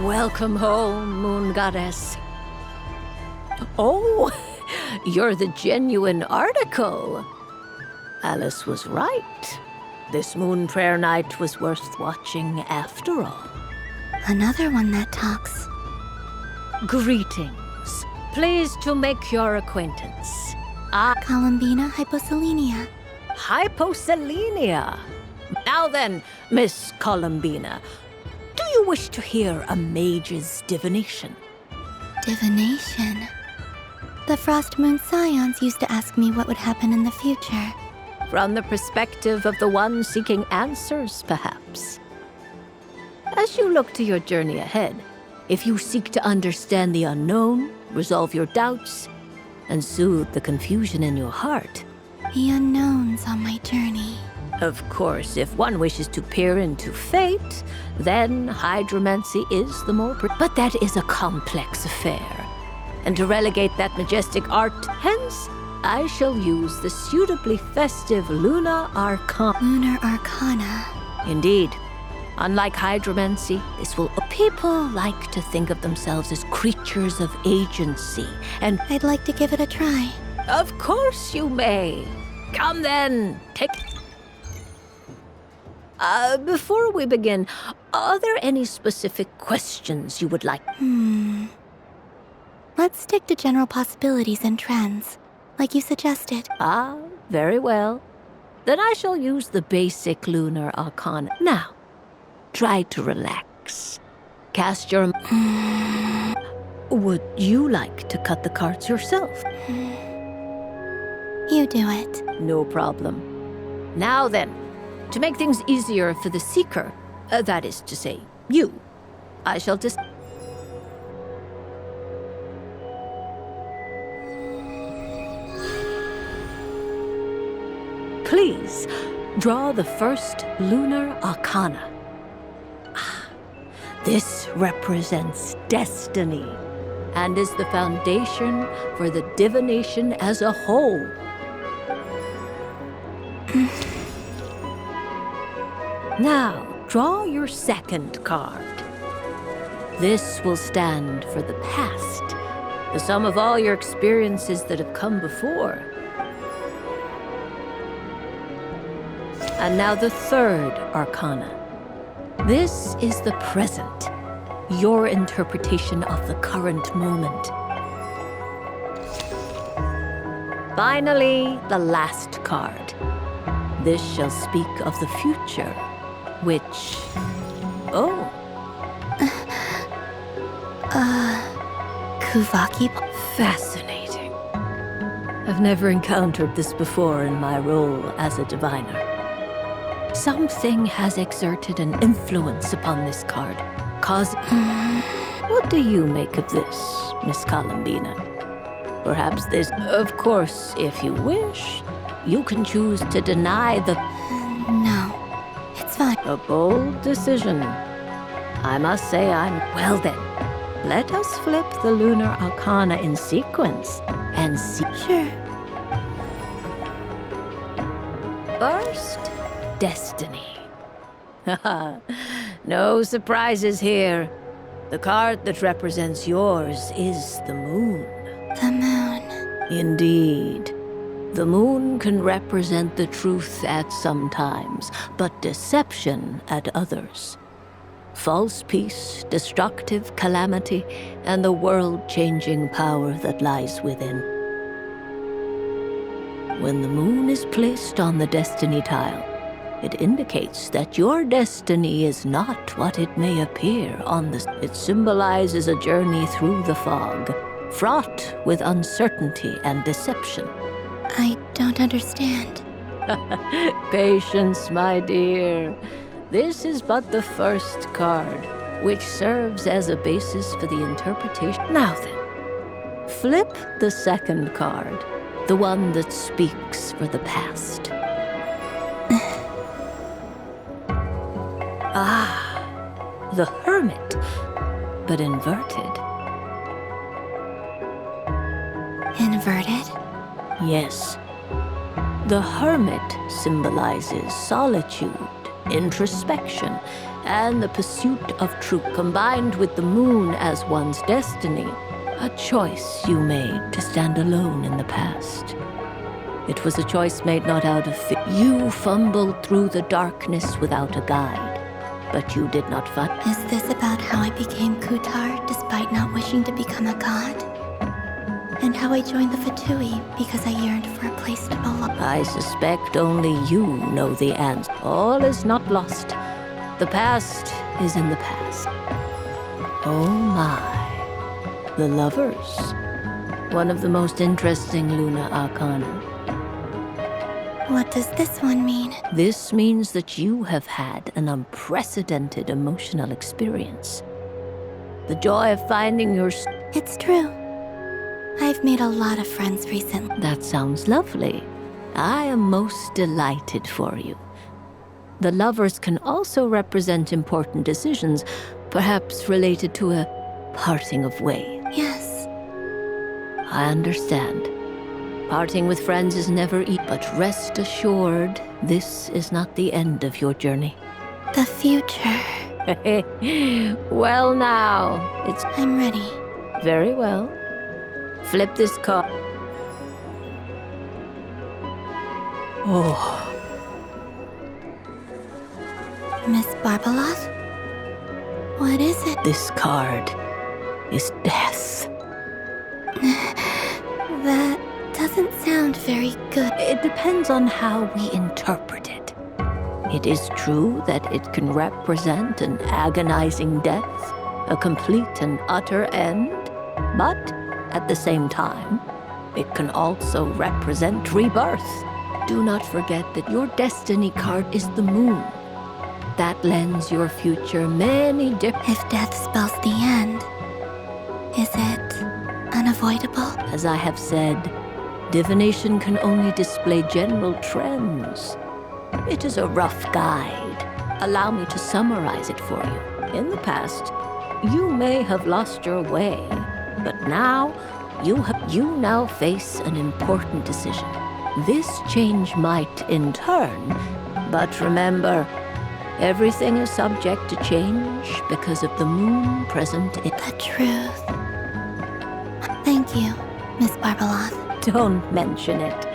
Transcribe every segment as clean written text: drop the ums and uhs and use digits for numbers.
Welcome home, Moon Goddess. Oh, you're the genuine article. Alice was right. This moon prayer night was worth watching after all. Another one that talks. Greetings. Pleased to make your acquaintance. Columbina hyposelenia. Hyposelenia. Now then, Miss Columbina, do you wish to hear a mage's divination? Divination. The Frost Moon Scions used to ask me what would happen in the future. From the perspective of the one seeking answers, perhaps. As you look to your journey ahead, if you seek to understand the unknown, resolve your doubts, and soothe the confusion in your heart. The unknowns on my journey. Of course, if one wishes to peer into fate, then hydromancy is the more... But that is a complex affair. And to relegate that majestic art, hence, I shall use the suitably festive Lunar Arcana. Lunar Arcana. Indeed. Unlike hydromancy, this will... People like to think of themselves as creatures of agency, and... I'd like to give it a try. Of course you may. Come then, take... Before we begin, are there any specific questions you would like? Let's stick to general possibilities and trends, like you suggested. Ah, very well. Then I shall use the basic Lunar Arcana. Now, try to relax. Cast your... Would you like to cut the cards yourself? You do it. No problem. Now then, to make things easier for the seeker, that is to say, you, I shall just... Please, draw the first Lunar Arcana. This represents destiny and is the foundation for the divination as a whole. Now, draw your second card. This will stand for the past, the sum of all your experiences that have come before. And now the third Arcana. This is the present, your interpretation of the current moment. Finally, the last card. This shall speak of the future, which... Oh. Kuvaki. Fascinating. I've never encountered this before in my role as a diviner. Something has exerted an influence upon this card, What do you make of this, Miss Columbina? Perhaps this... Of course, if you wish, you can choose to deny the... No, it's fine. A bold decision. I must say I'm... Well then, let us flip the Lunar Arcana in sequence and see... Sure. First, destiny. No surprises here. The card that represents yours is the moon. The moon. Indeed. The moon can represent the truth at some times, but deception at others. False peace, destructive calamity, and the world-changing power that lies within. When the moon is placed on the destiny tile, it indicates that your destiny is not what it may appear on the... It symbolizes a journey through the fog, fraught with uncertainty and deception. I don't understand. Patience, my dear. This is but the first card, which serves as a basis for the interpretation. Now then, flip the second card, the one that speaks for the past. The Hermit, but inverted. Inverted? Yes. The Hermit symbolizes solitude introspection, and the pursuit of truth combined with the moon as one's destiny. A choice you made to stand alone in the past. It was a choice made not out of fear. You fumbled through the darkness without a guide, but you did not find. Is this about how I became Kutar despite not wishing to become a god? And how I joined the Fatui because I yearned for a place to belong? I suspect only you know the answer. All is not lost. The past is in the past. Oh my. The Lovers. One of the most interesting Luna Arcana. What does this one mean? This means that you have had an unprecedented emotional experience. The joy of finding your... It's true. I've made a lot of friends recently. That sounds lovely. I am most delighted for you. The Lovers can also represent important decisions, perhaps related to a parting of ways. Yes. I understand. Parting with friends is never easy, but rest assured, this is not the end of your journey. The future. Well now, it's... I'm ready. Very well. Flip this card. Oh. Miss Barbeloth? What is it? This card is death. That doesn't sound very good. It depends on how we interpret it. It is true that it can represent an agonizing death, a complete and utter end, but at the same time, it can also represent rebirth. Do not forget that your destiny card is the moon. That lends your future many different... If death spells the end, is it unavoidable? As I have said, divination can only display general trends. It is a rough guide. Allow me to summarize it for you. In the past, you may have lost your way, but now you now face an important decision. This change might in turn, but remember, everything is subject to change because of the moon present in... The truth. Thank you, Miss Barbeloth. Don't mention it.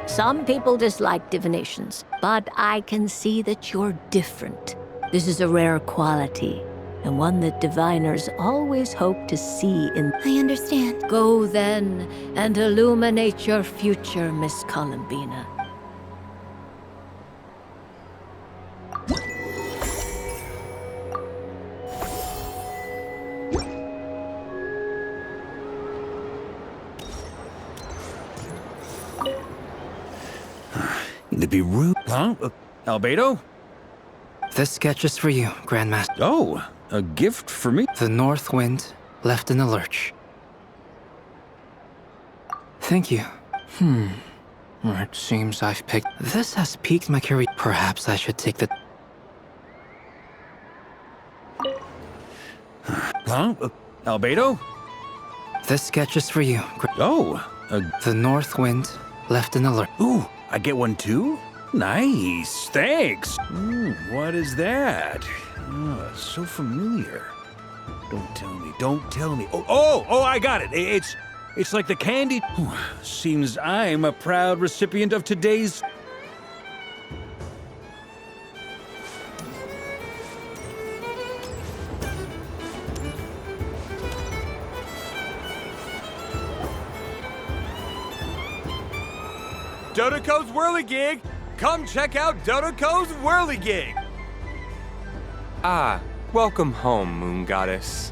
Some people dislike divinations, but I can see that you're different. This is a rare quality, and one that diviners always hope to see in... I understand. Go then, and illuminate your future, Miss Columbina. To be rude. Huh? Albedo? This sketch is for you, Grandmaster. Oh, a gift for me? The north wind left in a lurch. Thank you. It seems I've picked... This has piqued my curiosity. Perhaps I should take the... Huh? Albedo? This sketch is for you. Oh, The north wind left in a lurch. Ooh, I get one too? Nice, thanks. What is that? Oh, it's so familiar. Don't tell me. Oh, I got it. It's like the candy. Seems I'm a proud recipient of today's... Dodoco's Whirligig! Come check out Dodoco's Whirligig! Ah, welcome home, Moon Goddess.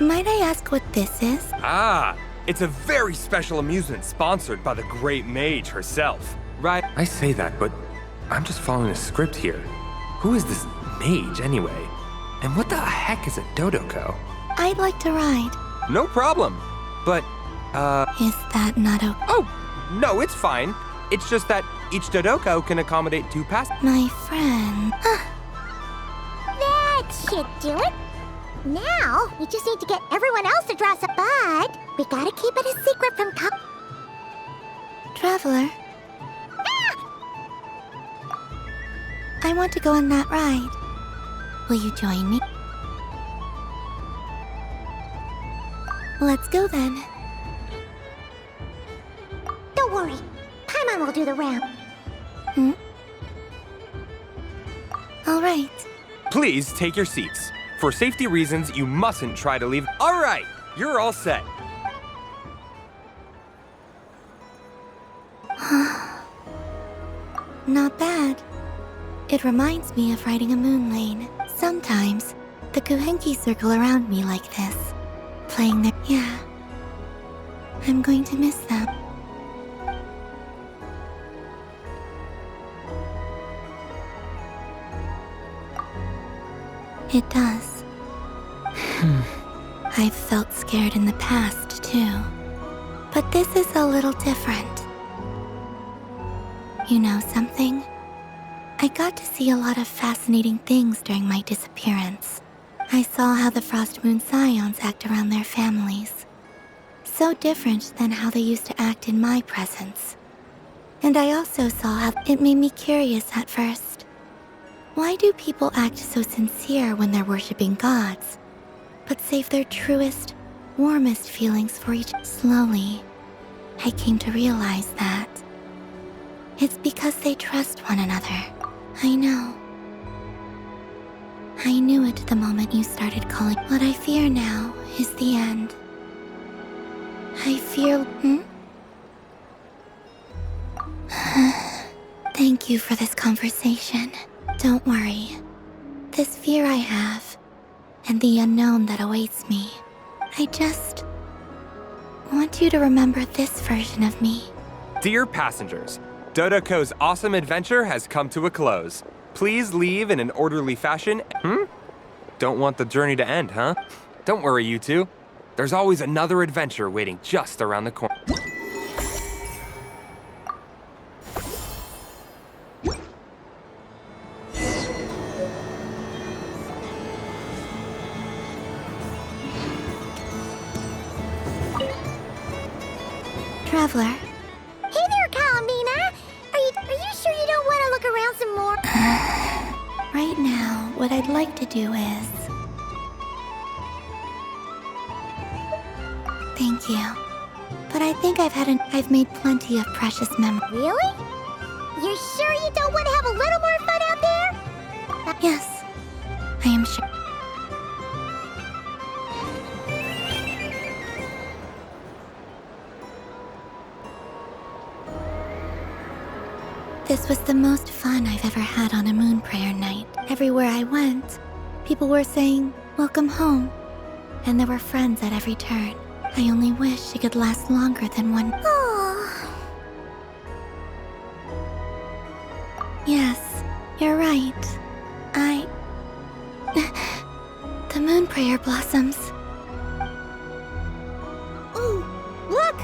Might I ask what this is? Ah, it's a very special amusement sponsored by the great mage herself. Right? I say that, but I'm just following a script here. Who is this mage, anyway? And what the heck is a Dodoco? I'd like to ride. No problem. But, Is that not okay? Oh, no, it's fine. It's just that each Dodoco can accommodate 2 passengers. My friend. That should do it. Now, we just need to get everyone else to dress up, but we gotta keep it a secret from Traveler. I want to go on that ride. Will you join me? Let's go then. Don't worry. Paimon will do the round. All right. Please take your seats. For safety reasons, you mustn't try to leave. All right, you're all set. Not bad. It reminds me of riding a moon lane. Sometimes, the Kuhenki circle around me like this. Playing their... Yeah. I'm going to miss them. It does. I've felt scared in the past, too. But this is a little different. You know something? I got to see a lot of fascinating things during my disappearance. I saw how the Frost Moon Scions act around their families. So different than how they used to act in my presence. And I also saw how it made me curious at first. Why do people act so sincere when they're worshipping gods, but save their truest, warmest feelings for each? Slowly, I came to realize that it's because they trust one another. I know. I knew it the moment you started calling. What I fear now is the end. I fear... Thank you for this conversation. Don't worry. This fear I have, and the unknown that awaits me, I just want you to remember this version of me. Dear passengers, Dodoko's awesome adventure has come to a close. Please leave in an orderly fashion. Don't want the journey to end, huh? Don't worry, you two. There's always another adventure waiting just around the corner. Traveler. Hey there, Kalamina! Are you sure you don't want to look around some more? Right now, what I'd like to do is... Thank you. But I think I've made plenty of precious memories. Really? You're sure you don't want to have a little more fun out there? Yes, I am sure. This was the most fun I've ever had on a moon prayer night. Everywhere I went, people were saying, "Welcome home." And there were friends at every turn. I only wish it could last longer than one. Oh. Yes, you're right. The moon prayer blossoms. Ooh, look!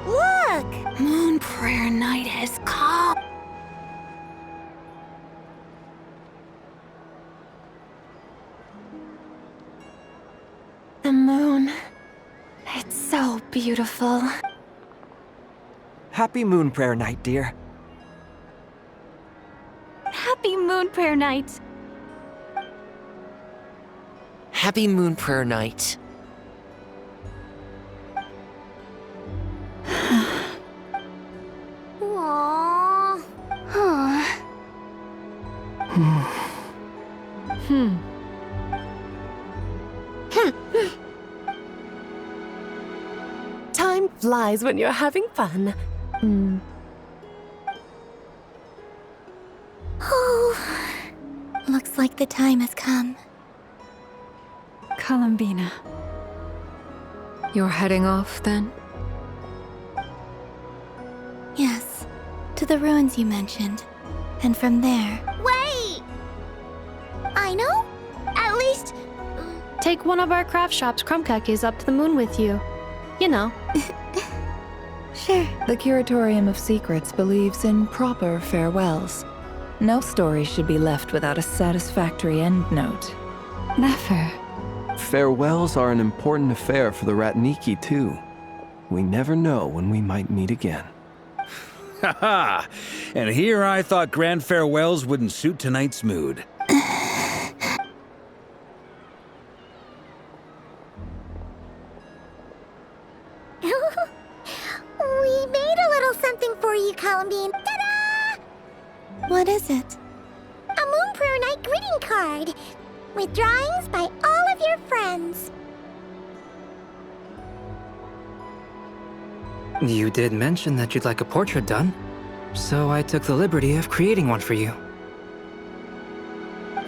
Look! Moon prayer night has come. The moon. It's so beautiful. Happy Moon Prayer Night, dear. Happy moon prayer night. Happy Moon Prayer Night. Aww. Time flies when you're having fun. Oh, looks like the time has come. Columbina. You're heading off, then? Yes, to the ruins you mentioned. And from there... Wait! I know? At least... Take one of our craft shop's crumb cookies up to the moon with you. You know. Sure. The Curatorium of Secrets believes in proper farewells. No story should be left without a satisfactory endnote. Never. Farewells are an important affair for the Ratniki, too. We never know when we might meet again. Haha! And here I thought grand farewells wouldn't suit tonight's mood. We made a little something for you, Columbine. Ta-da! What is it? A Moon Prayer Night greeting card with drawings by all of your friends. You did mention that you'd like a portrait done, so I took the liberty of creating one for you.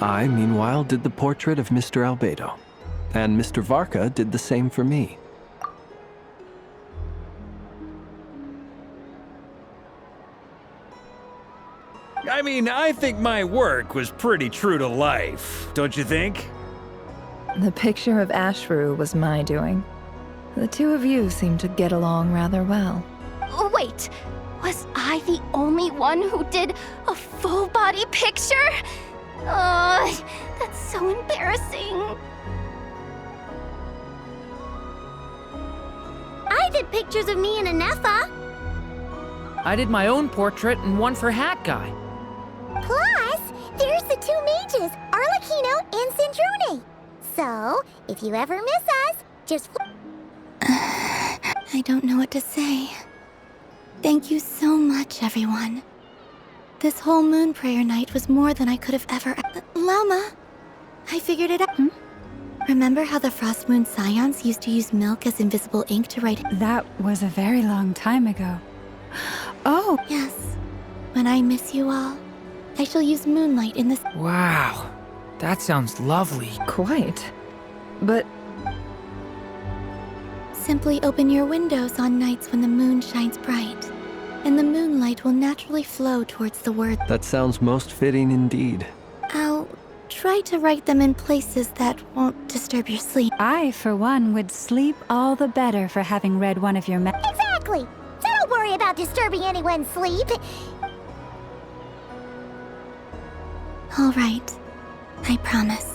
I, meanwhile, did the portrait of Mr. Albedo. And Mr. Varka did the same for me. I mean, I think my work was pretty true to life, don't you think? The picture of Ashru was my doing. The two of you seem to get along rather well. Wait, was I the only one who did a full-body picture? That's so embarrassing. I did pictures of me and Anefa. I did my own portrait and one for Hat Guy. Plus, there's the two mages, Arlecchino and Sandrone. So, if you ever miss us, just... I don't know what to say. Thank you so much, everyone. This whole Moon Prayer Night was more than I could have ever... Llama, I figured it out. Remember how the Frost Moon Scions used to use milk as invisible ink to write... That was a very long time ago. Oh! Yes. When I miss you all, I shall use moonlight in this... Wow, that sounds lovely. Quite. But... Simply open your windows on nights when the moon shines bright, and the moonlight will naturally flow towards the words. That sounds most fitting indeed. I'll try to write them in places that won't disturb your sleep. I, for one, would sleep all the better for having read one of your Exactly! So don't worry about disturbing anyone's sleep. All right. I promise.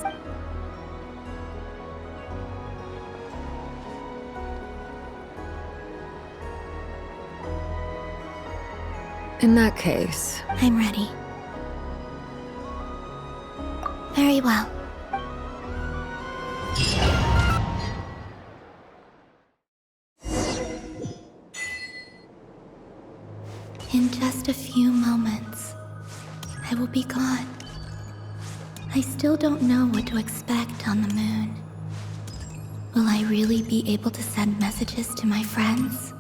In that case... I'm ready. Very well. In just a few moments, I will be gone. I still don't know what to expect on the moon. Will I really be able to send messages to my friends?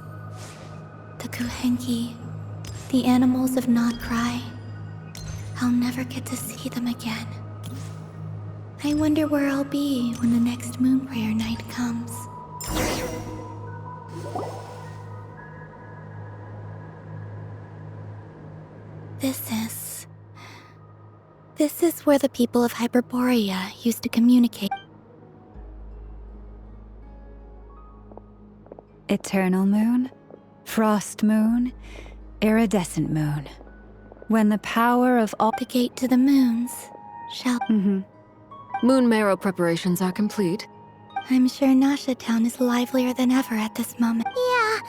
The Kuhenki, the animals of Nod Cry. I'll never get to see them again. I wonder where I'll be when the next Moon Prayer Night comes. This is where the people of Hyperborea used to communicate. Eternal moon, frost moon, iridescent moon. When the power of all... The gate to the moons shall... Moon marrow preparations are complete. I'm sure Nasha Town is livelier than ever at this moment. Yeah.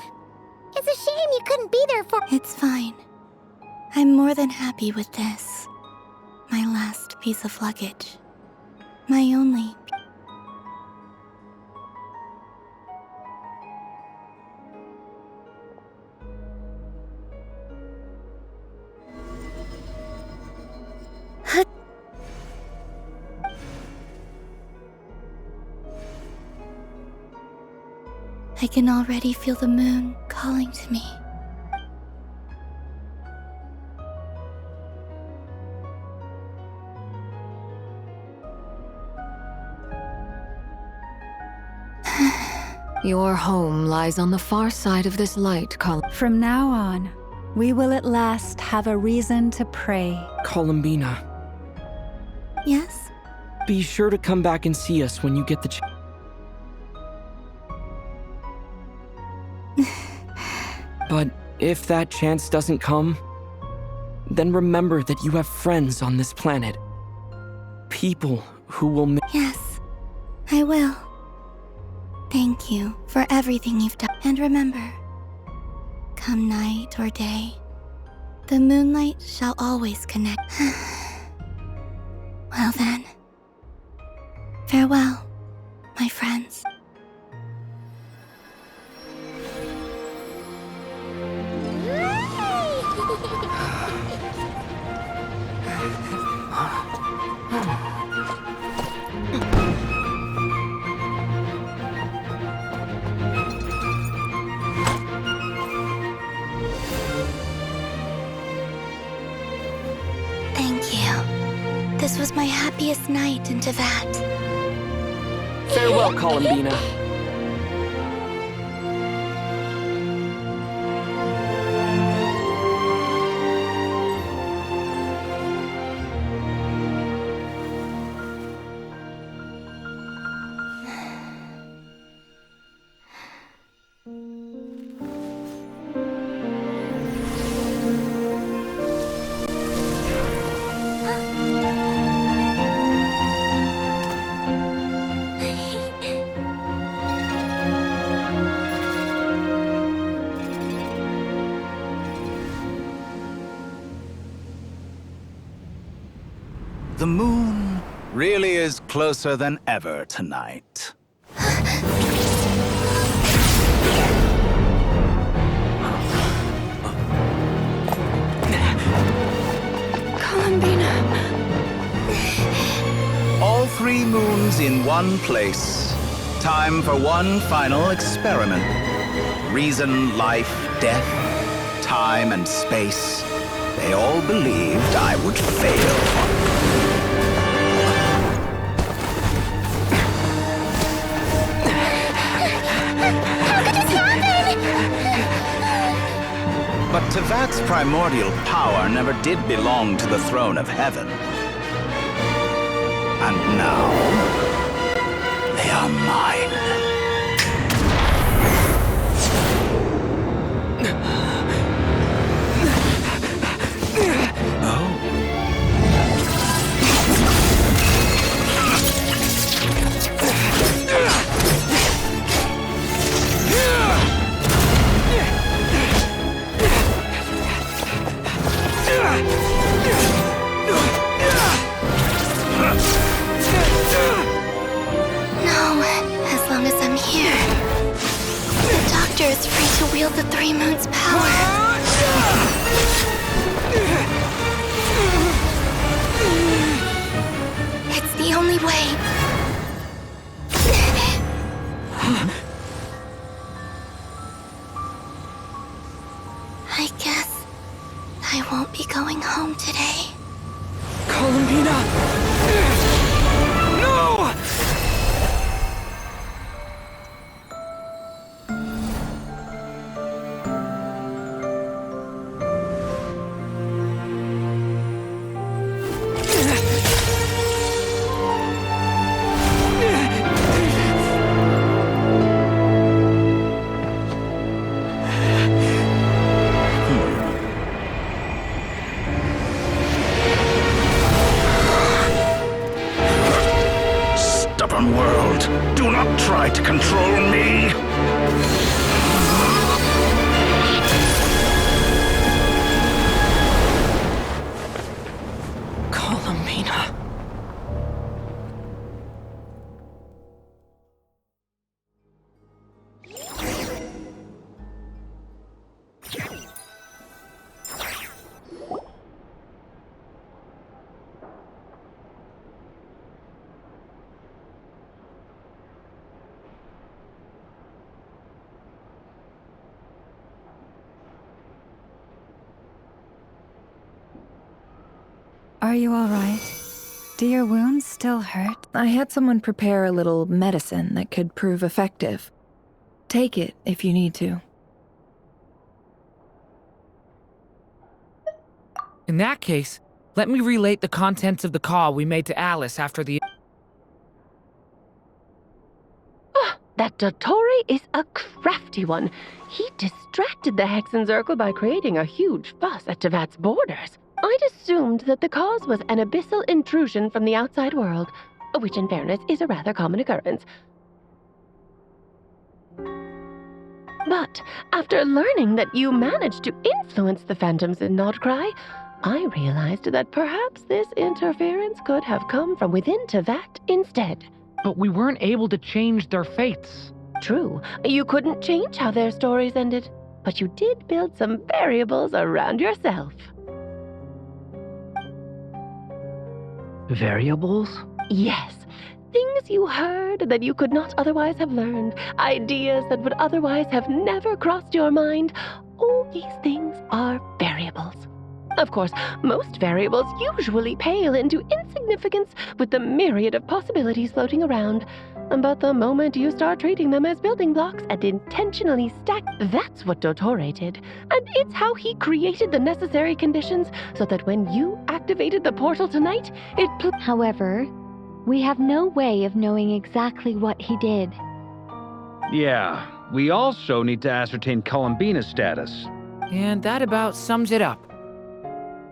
It's a shame you couldn't be there for... It's fine. I'm more than happy with this. My last piece of luggage. My only... I can already feel the moon calling to me. Your home lies on the far side of this light, From now on, we will at last have a reason to pray. Columbina, Yes? be sure to come back and see us when you get the chance. But if that chance doesn't come, then remember that you have friends on this planet. People who will Yes, I will. Thank you for everything you've done. And remember, come night or day, The moonlight shall always connect. Well then, farewell, my friends. Thank you. This was my happiest night in Tevat. Farewell, Columbina. The moon really is closer than ever tonight. Columbina. All 3 moons in one place. Time for one final experiment. Reason, life, death, time and space. They all believed I would fail. But Tevat's primordial power never did belong to the throne of heaven. And now, they are mine. Is free to wield the 3 moons' power. It's the only way. I guess I won't be going home today. Columbina! No! World, do not try to control me! Columbina. Are you all right? Do your wounds still hurt? I had someone prepare a little medicine that could prove effective. Take it if you need to. In that case, let me relate the contents of the call we made to Alice after the... That Dottore is a crafty one. He distracted the Hexenzirkel by creating a huge fuss at Tevat's borders. I'd assumed that the cause was an abyssal intrusion from the outside world, which in fairness is a rather common occurrence. But after learning that you managed to influence the phantoms in Nordcry, I realized that perhaps this interference could have come from within Tevat instead. But we weren't able to change their fates. True, you couldn't change how their stories ended, but you did build some variables around yourself. Variables? Yes. Things you heard that you could not otherwise have learned. Ideas that would otherwise have never crossed your mind. All these things are variables. Of course, most variables usually pale into insignificance with the myriad of possibilities floating around. But the moment you start treating them as building blocks and intentionally stack, that's what Dottore did. And it's how he created the necessary conditions so that when you activated the portal tonight, However, we have no way of knowing exactly what he did. Yeah, we also need to ascertain Columbina's status. And that about sums it up.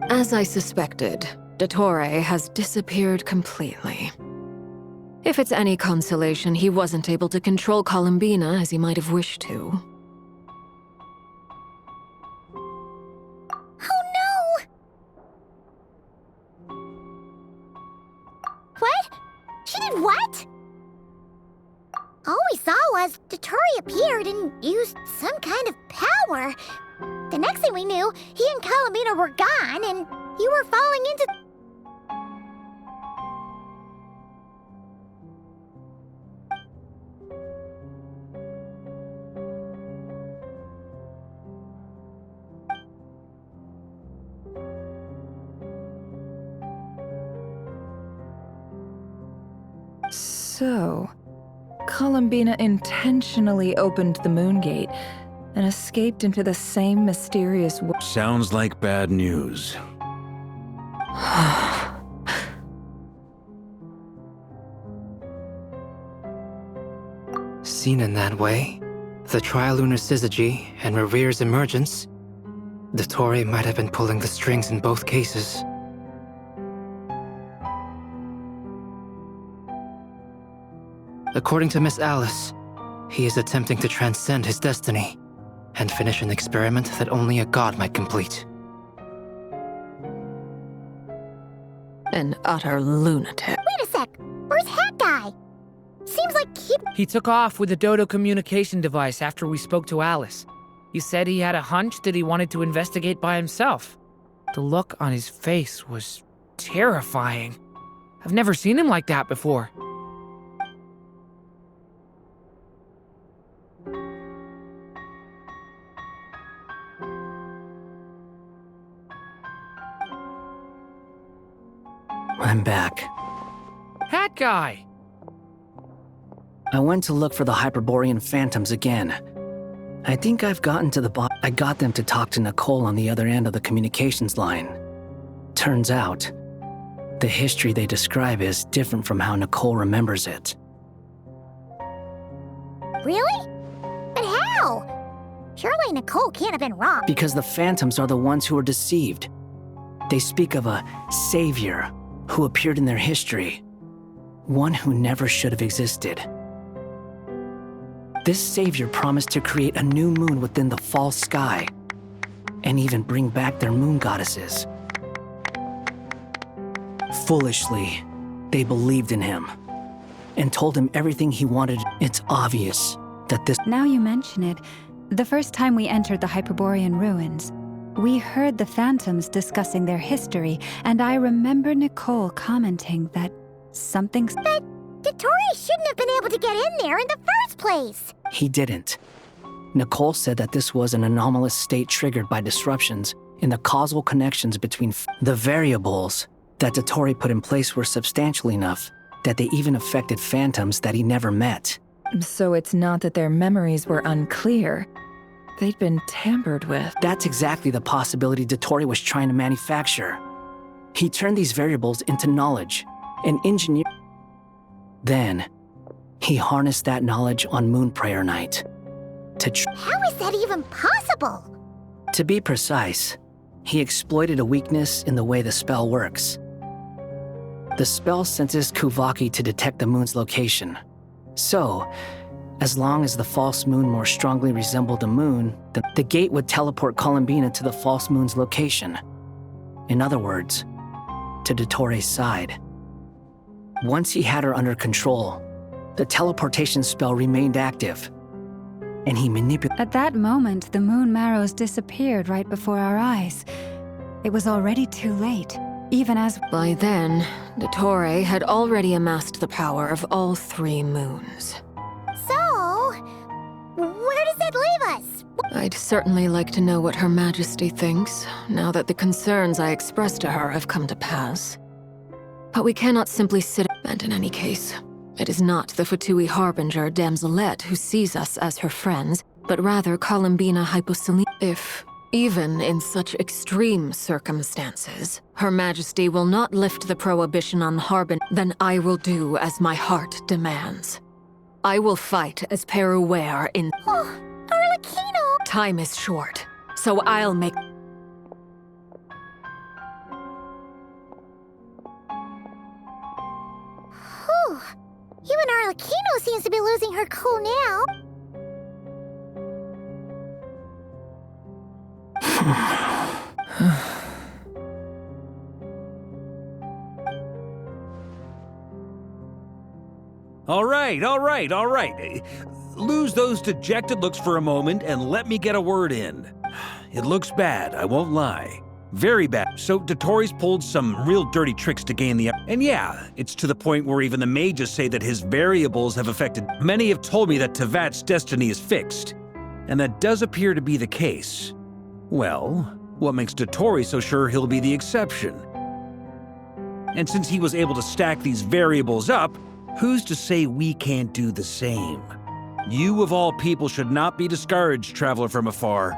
As I suspected, Dottore has disappeared completely. If it's any consolation, he wasn't able to control Columbina as he might have wished to. Oh no! What? She did what? All we saw was Dottore appeared and used some kind of power. The next thing we knew, he and Columbina were gone and you were falling into... So, Columbina intentionally opened the moon gate and escaped into the same mysterious world. Sounds like bad news. Seen in that way, the trilunar syzygy and Revere's emergence, Dottore might have been pulling the strings in both cases. According to Miss Alice, he is attempting to transcend his destiny and finish an experiment that only a god might complete. An utter lunatic. Wait a sec! Where's Hat Guy? Seems like He took off with the Dodo communication device after we spoke to Alice. He said he had a hunch that he wanted to investigate by himself. The look on his face was terrifying. I've never seen him like that before. I'm back. Hat Guy! I went to look for the Hyperborean phantoms again. I think I've gotten to the bottom. I got them to talk to Nicole on the other end of the communications line. Turns out, the history they describe is different from how Nicole remembers it. Really? But how? Surely Nicole can't have been wrong. Because the phantoms are the ones who are deceived. They speak of a savior who appeared in their history. One who never should have existed. This savior promised to create a new moon within the false sky, and even bring back their moon goddesses. Foolishly, they believed in him, and told him everything he wanted. It's obvious that this— Now you mention it, the first time we entered the Hyperborean ruins, we heard the phantoms discussing their history, and I remember Nicole commenting that something's— But Dottore shouldn't have been able to get in there in the first place! He didn't. Nicole said that this was an anomalous state triggered by disruptions in the causal connections between the variables that Dottore put in place were substantial enough that they even affected phantoms that he never met. So it's not that their memories were unclear. They'd been tampered with. That's exactly the possibility Dottore was trying to manufacture. He turned these variables into knowledge and engineered. Then, he harnessed that knowledge on Moon Prayer Night. How is that even possible? To be precise, he exploited a weakness in the way the spell works. The spell senses Kuvaki to detect the moon's location. So, As long as the false moon more strongly resembled a moon, the gate would teleport Columbina to the false moon's location. In other words, to Dottore's side. Once he had her under control, the teleportation spell remained active, and he manipulated. At that moment, the moon marrows disappeared right before our eyes. It was already too late, even as... By then, Dottore had already amassed the power of all 3 moons. So, where does that leave us? I'd certainly like to know what Her Majesty thinks, now that the concerns I expressed to her have come to pass. But we cannot simply sit... And in any case, it is not the Fatui Harbinger Damselette who sees us as her friends, but rather Columbina Hyposelene. If, even in such extreme circumstances, Her Majesty will not lift the prohibition on Harbinger, then I will do as my heart demands. I will fight as Peruware in... Oh, Arlecchino! Time is short, so I'll make... Whew. Even Arlecchino seems to be losing her cool now. All right. Lose those dejected looks for a moment and let me get a word in. It looks bad, I won't lie. Very bad. So Dottore's pulled some real dirty tricks to gain the... And yeah, it's to the point where even the mages say that his variables have affected... Many have told me that Tevat's destiny is fixed, and that does appear to be the case. Well, what makes Dottore so sure he'll be the exception? And since he was able to stack these variables up, who's to say we can't do the same? You of all people should not be discouraged, traveler from afar.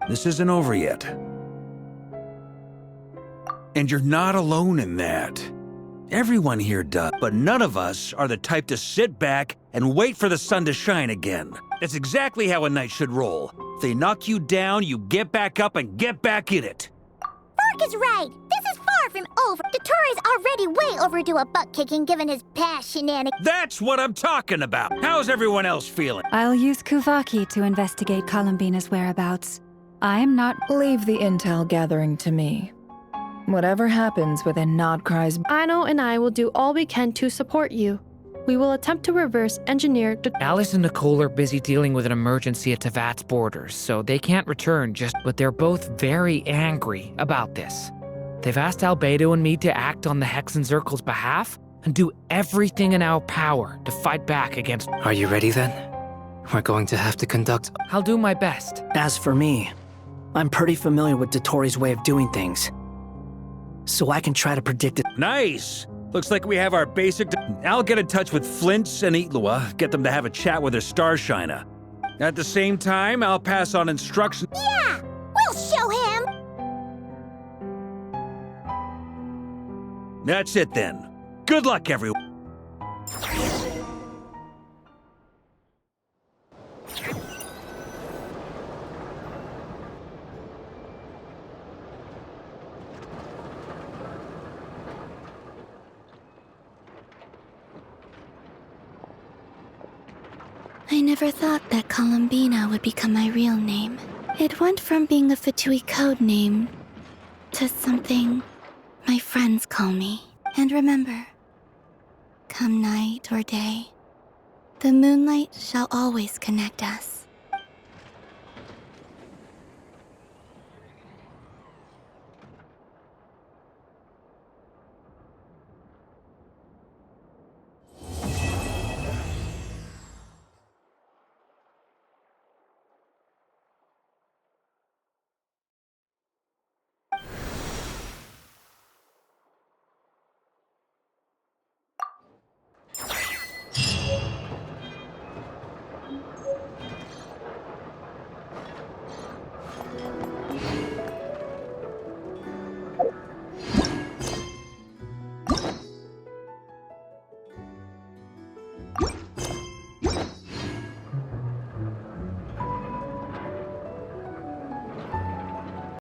This isn't over yet. And you're not alone in that. Everyone here does, but none of us are the type to sit back and wait for the sun to shine again. That's exactly how a knight should roll. If they knock you down, you get back up and get back in it. Vark is right. This is far from over. Dottore's already way overdue a butt-kicking given his past shenanigans. That's what I'm talking about. How's everyone else feeling? I'll use Kuvaki to investigate Columbina's whereabouts. I'm not... Leave the intel gathering to me. Whatever happens within Nodcry's... Aino and I will do all we can to support you. We will attempt to reverse engineer... Alice and Nicole are busy dealing with an emergency at Tevat's borders, so they can't return but they're both very angry about this. They've asked Albedo and me to act on the Hexenzirkel's behalf and do everything in our power to fight back against... Are you ready then? We're going to have to conduct... I'll do my best. As for me, I'm pretty familiar with Dottore's way of doing things, so I can try to predict it. Nice! Looks like we have our basic... I'll get in touch with Flint's and Itlua, get them to have a chat with their Starshiner. At the same time, I'll pass on instructions... Yeah! We'll show him! That's it then. Good luck, everyone. I never thought that Columbina would become my real name. It went from being a Fatui code name to something my friends call me. And remember, come night or day, the moonlight shall always connect us.